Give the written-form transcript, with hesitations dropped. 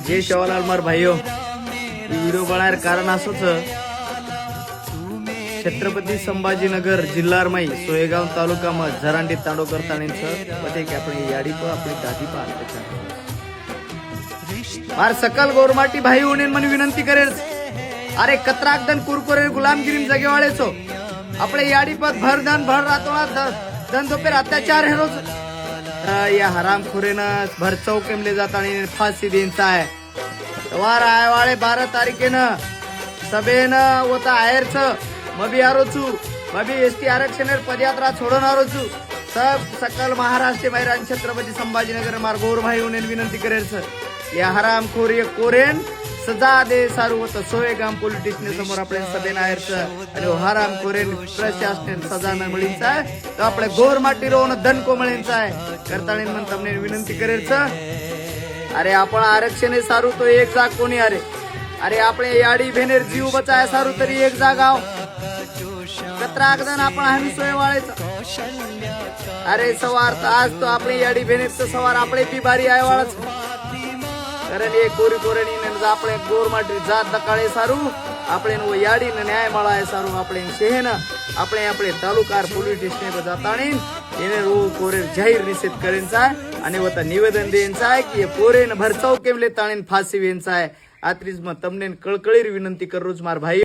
जय शिवलाल मार भाईओ व्हिडिओ बनार कारण असंच छत्रपती संभाजीनगर जिल्हा रमाई सोयगाव तालुका में झरांडी तांडोकर ताणींचं पते की आपली याडी पण आपली दादी पाहते मार सकल गोरमाटी भाई होणे मन विनंती करेल अरे कतराकदन कुरकुरे गुलामगिरी जगेवाळे छो आपले याडी पर भरधन भर रातोळा धन दोपेर अत्याचार है रोज या हरामखोरेनं भर चौकेमले जातानी फाशी द्यायचा आहे वार आयवाळे 12 तारखेनं सभेनं होता आहेरच मबी आरोचू मबी एसटी आरक्षण पदयात्रा छोडणार होचू सब सकल महाराष्ट्र मैरान छत्रपती संभाजीनगर मार गोर भाई होणे विनंती करेल सर या हरामखोर ये कोरेन सजा दे सारू होतं सोयगाम पोलीस स्टेशन समोर आपल्या सभेनं आहेरच आणि हराम कोरेन प्रशासन सजा न मिळीचा तो आपल्या गोर माटी रोवण दणको मिळीचा आहे करताळी मन તમને विनंती करेल सर अरे आपण आरक्षण सारू तो एक जाग कोणी अरे आपले याडी भेनेर जीव बचाय सारू तरी एक जागा कतराकदन आपण हामी सोय वाळायचा अरे सवार आज तो आपली याडी भेनेर तो सवार आपले बी बारी आहे वाळच कारण ये कोरी कोरणी આપણે ગોરમાટી જાત દકાળે સારું આપણે યાડી ને ન્યાય મળાય સારું આપણે શહેન આપણે તાલુકાર પોલીસ સ્ટેશન પર જાતાણી એને રો કોરે જાહેર નિષેધ કરીને છે અને વતા નિવેદન દેન છે કે પોરેને ભરચાવ કેમ લેતાણી ફાંસી વેન છે આત્રીજમાં તમને કળકળી વિનંતી કરું છું મારા ભાઈ